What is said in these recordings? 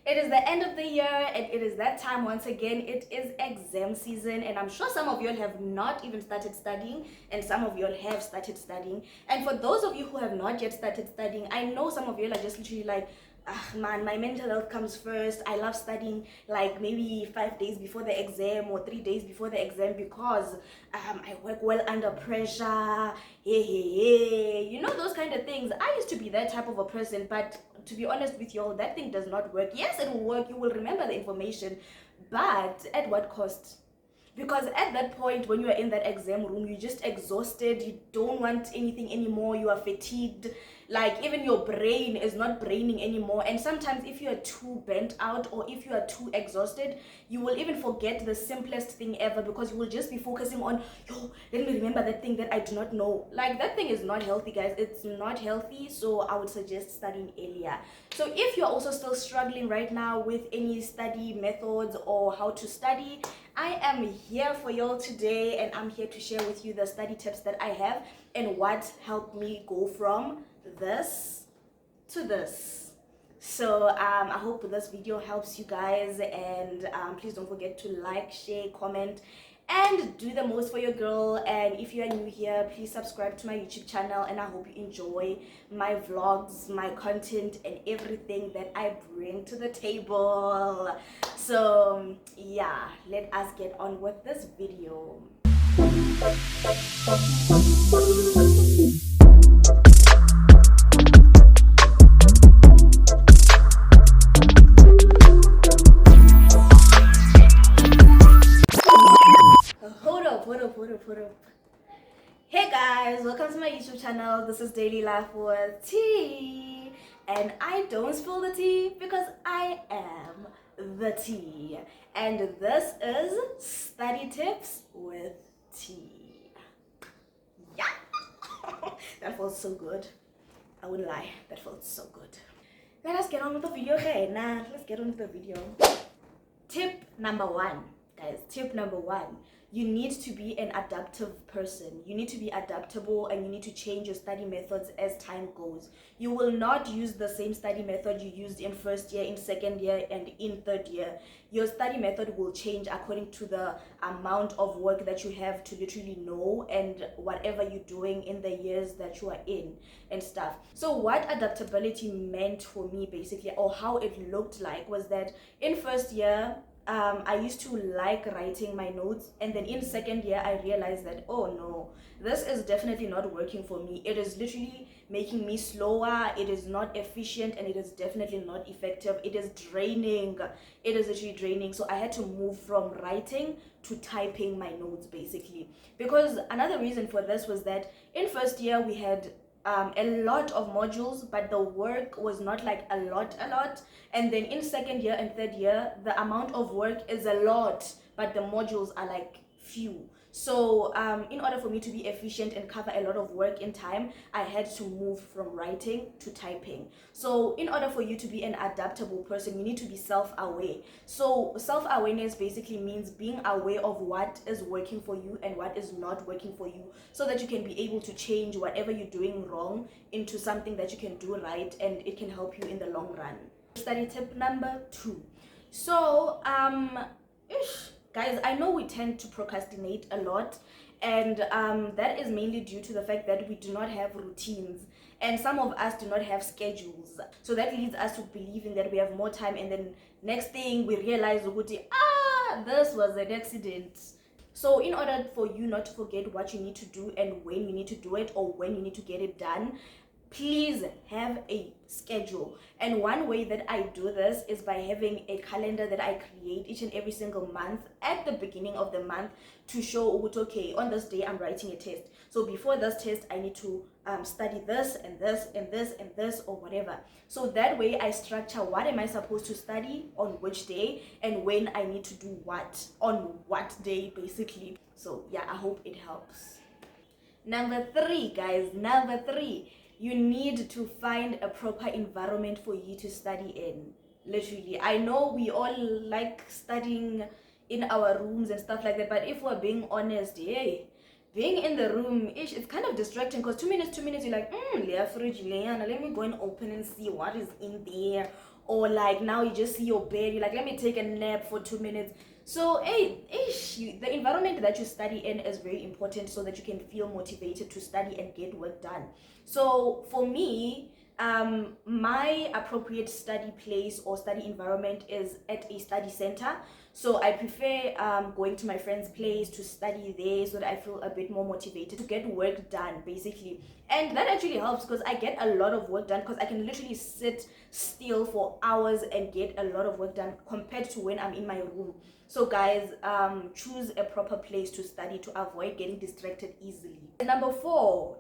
It is the end of the year and it is that time once again. It is exam season and I'm sure some of you all have not even started studying and some of you all have started studying. And for those of you who have not yet started studying, I know some of you all are just literally like, ah, man, my mental health comes first. I love studying like maybe 5 days before the exam or 3 days before the exam because I work well under pressure. Hey, you know, those kind of things. I used to be that type of a person, but to be honest with you all, that thing does not work. Yes, it will work. You will remember the information, but at what cost? Because at that point when you are in that exam room, you're just exhausted, you don't want anything anymore, you are fatigued, like even your brain is not braining anymore. And sometimes if you are too bent out or if you are too exhausted, you will even forget the simplest thing ever because you will just be focusing on, yo, let me remember that thing that I do not know. Like, that thing is not healthy, guys. It's not healthy. So I would suggest studying earlier. So if you're also still struggling right now with any study methods or how to study, I am here for y'all today and I'm here to share with you the study tips that I have and what helped me go from this to this. So I hope this video helps you guys, and please don't forget to like, share, comment, and do the most for your girl. And if you are new here, please subscribe to my YouTube channel, and I hope you enjoy my vlogs, my content, and everything that I bring to the table. So yeah, let us get on with this video. Hold up. Hey guys, welcome to my YouTube channel. This is Daily Life with Tea, and I don't spill the tea because I am the tea. And this is Study Tips with Tea. Yeah, that felt so good. I wouldn't lie, that felt so good. Let us get on with the video, okay? Nah, let's get on with the video. Tip number one, guys. Tip number one. You need to be an adaptive person. You need to be adaptable and you need to change your study methods as time goes. You will not use the same study method you used in first year, in second year, and in third year. Your study method will change according to the amount of work that you have to literally know and whatever you're doing in the years that you are in and stuff. So what adaptability meant for me basically, or how it looked like, was that in first year, I used to like writing my notes, and then in second year I realized that, oh no, this is definitely not working for me. It is literally making me slower, it is not efficient, and it is definitely not effective. It is draining. It is literally draining. So I had to move from writing to typing my notes basically, because another reason for this was that in first year we had a lot of modules, but the work was not like a lot. And then in second year and third year, the amount of work is a lot, but the modules are like few. So in order for me to be efficient and cover a lot of work in time, I had to move from writing to typing. So in order for you to be an adaptable person, you need to be self-aware. So self-awareness basically means being aware of what is working for you and what is not working for you, so that you can be able to change whatever you're doing wrong into something that you can do right, and it can help you in the long run. Study tip number two. So guys, I know we tend to procrastinate a lot, and that is mainly due to the fact that we do not have routines, and some of us do not have schedules. So that leads us to believing that we have more time, and then next thing we realize, this was an accident. So in order for you not to forget what you need to do and when you need to do it, or when you need to get it done, please have a schedule. And one way that I do this is by having a calendar that I create each and every single month at the beginning of the month to show, okay, on this day I'm writing a test. So before this test, I need to study this and this and this and this or whatever. So that way I structure what am I supposed to study on which day and when I need to do what on what day basically. So yeah, I hope it helps. Number three, guys, you need to find a proper environment for you to study in. Literally, I know we all like studying in our rooms and stuff like that, but if we're being honest, hey, being in the room, it's kind of distracting, because 2 minutes you're like, let me go and open and see what is in there, or like now you just see your bed, you're like, let me take a nap for 2 minutes. So the environment that you study in is very important so that you can feel motivated to study and get work done. So for me, my appropriate study place or study environment is at a study center. So I prefer going to my friend's place to study there so that I feel a bit more motivated to get work done, basically. And that actually helps because I get a lot of work done because I can literally sit still for hours and get a lot of work done compared to when I'm in my room. So guys, choose a proper place to study to avoid getting distracted easily. Number four,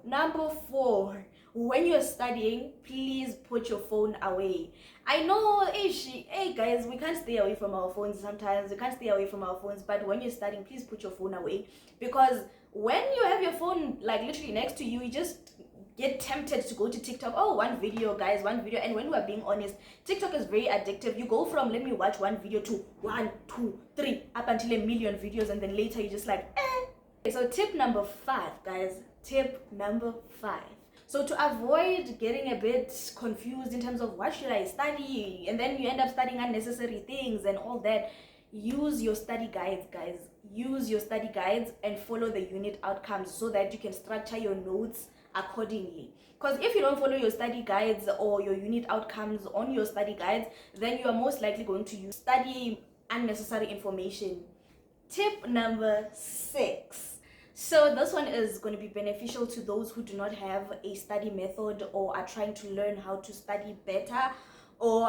when you're studying, please put your phone away. I know, hey guys, we can't stay away from our phones sometimes. We can't stay away from our phones, but when you're studying, please put your phone away, because when you have your phone like literally next to you, you just get tempted to go to TikTok. Oh, one video, guys, one video. And when we're being honest, TikTok is very addictive. You go from let me watch one video to 1, 2, 3 up until a million videos, and then later you're just like So tip number 5, guys, tip number 5. So to avoid getting a bit confused in terms of what should I study, and then you end up studying unnecessary things and all that, use your study guides, guys. Use your study guides and follow the unit outcomes so that you can structure your notes accordingly. Because if you don't follow your study guides or your unit outcomes on your study guides, then you are most likely going to study unnecessary information. Tip number 6. So this one is going to be beneficial to those who do not have a study method or are trying to learn how to study better, or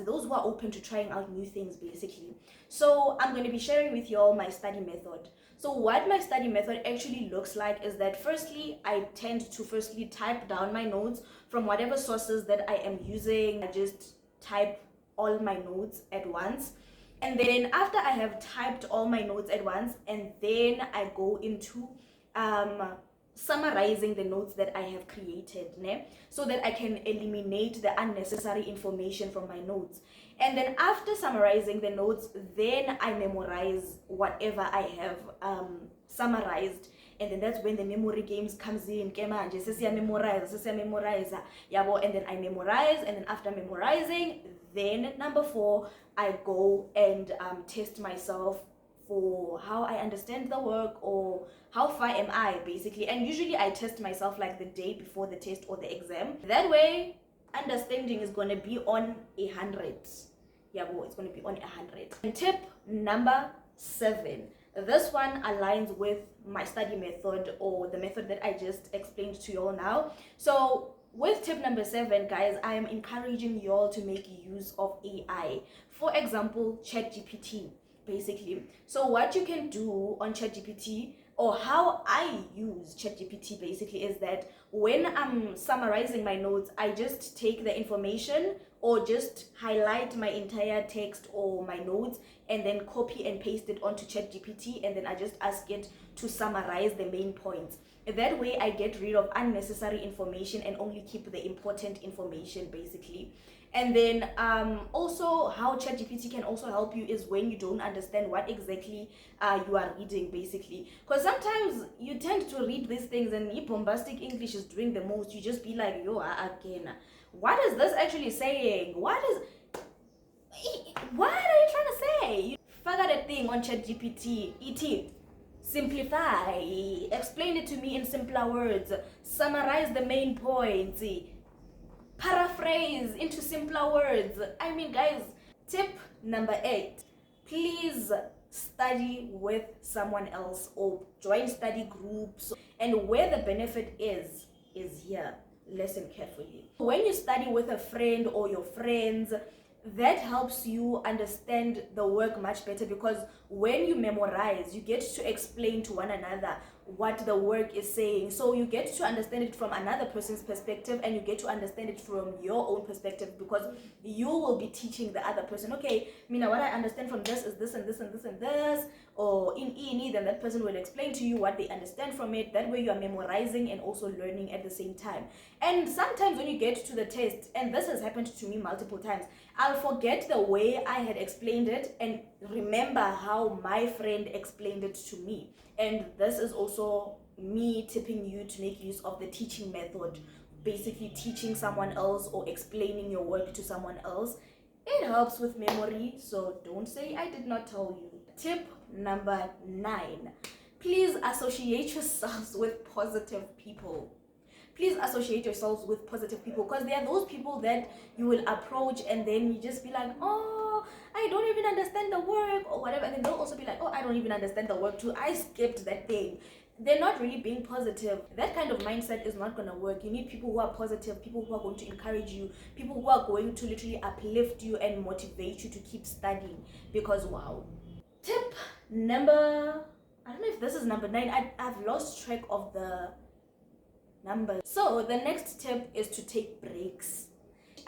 those who are open to trying out new things, basically. So I'm going to be sharing with you all my study method. So what my study method actually looks like is that firstly, I tend to type down my notes from whatever sources that I am using. I just type all my notes at once. And then after I have typed all my notes at once, and then I go into summarizing the notes that I have created, so that I can eliminate the unnecessary information from my notes. And then after summarizing the notes, then I memorize whatever I have summarized. And then that's when the memory games comes in. And then I memorize, and then after memorizing, then number 4, I go and test myself for how I understand the work or how far am I, basically. And usually I test myself like the day before the test or the exam. That way, understanding is going to be on 100. It's going to be on 100. And tip number 7. This one aligns with my study method, or the method that I just explained to you all now. So with tip number 7, guys, I am encouraging you all to make use of AI. For example, ChatGPT, basically. So what you can do on ChatGPT, or how I use ChatGPT, basically, is that when I'm summarizing my notes, I just take the information or just highlight my entire text or my notes and then copy and paste it onto ChatGPT, and then I just ask it to summarize the main points. That way I get rid of unnecessary information and only keep the important information, basically. And then also how ChatGPT can also help you is when you don't understand what exactly you are reading, basically. Because sometimes you tend to read these things and bombastic English is doing the most. You just be like, yo, again, what is this actually saying? What are you trying to say? Figure that thing on ChatGPT. ET. Simplify. Explain it to me in simpler words. Summarize the main points. Paraphrase into simpler words. I mean, guys, tip number 8. Please study with someone else or join study groups. And where the benefit is here. Listen carefully. When you study with a friend or your friends, that helps you understand the work much better, because when you memorize, you get to explain to one another what the work is saying. So you get to understand it from another person's perspective, and you get to understand it from your own perspective, because you will be teaching the other person, okay, Mina, what I understand from this is this and this and this and this, or in E, then that person will explain to you what they understand from it. That way you are memorizing and also learning at the same time. And sometimes when you get to the test, and this has happened to me multiple times, I'll forget the way I had explained it and remember how my friend explained it to me. And this is also me tipping you to make use of the teaching method, basically teaching someone else or explaining your work to someone else. It helps with memory, so don't say I did not tell you. Tip number 9. Please associate yourselves with positive people. Please associate yourselves with positive people, because there are those people that you will approach and then you just be like, oh, I don't even understand the work or whatever, and then they'll also be like, oh, I don't even understand the work too, I skipped that thing. They're not really being positive. That kind of mindset is not going to work. You need people who are positive, people who are going to encourage you, people who are going to literally uplift you and motivate you to keep studying, because wow. Tip number, I don't know if this is number 9. I've lost track of the numbers. So the next tip is to take breaks.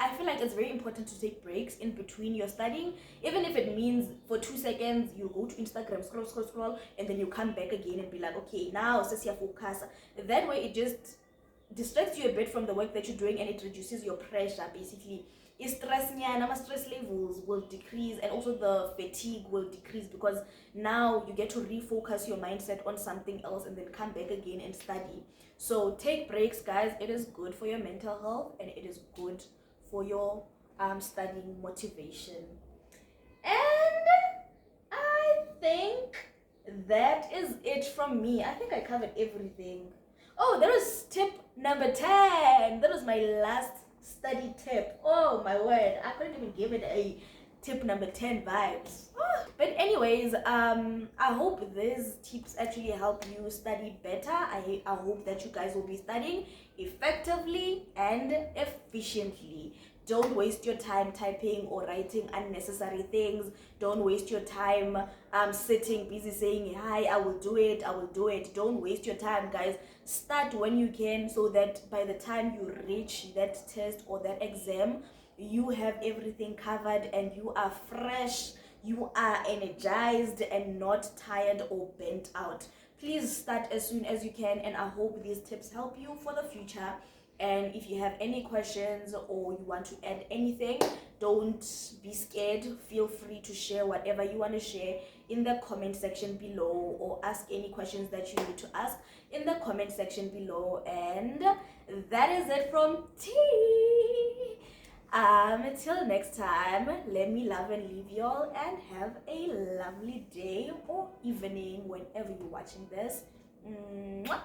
I feel like it's very important to take breaks in between your studying, even if it means for 2 seconds you go to Instagram, scroll, and then you come back again and be like, okay, now Cecia focus. That way it just distracts you a bit from the work that you're doing, and it reduces your pressure. Basically, stress levels will decrease, and also the fatigue will decrease, because now you get to refocus your mindset on something else and then come back again and study. So take breaks, guys. It is good for your mental health, and it is good for your studying motivation. And I think that is it from me. I think I covered everything. Oh, there was tip number 10. That was my last study tip. Oh my word, I couldn't even give it a tip number 10 vibes. But anyways, I hope these tips actually help you study better. I hope that you guys will be studying effectively and efficiently. Don't waste your time typing or writing unnecessary things. Don't waste your time sitting busy saying, hi, I will do it. Don't waste your time, guys. Start when you can, so that by the time you reach that test or that exam, you have everything covered and you are fresh, you are energized and not tired or bent out. Please start as soon as you can, and I hope these tips help you for the future. And if you have any questions or you want to add anything, don't be scared. Feel free to share whatever you want to share in the comment section below, or ask any questions that you need to ask in the comment section below. And that is it from T. Until next time, let me love and leave y'all, and have a lovely day or evening whenever you're watching this. Mwah.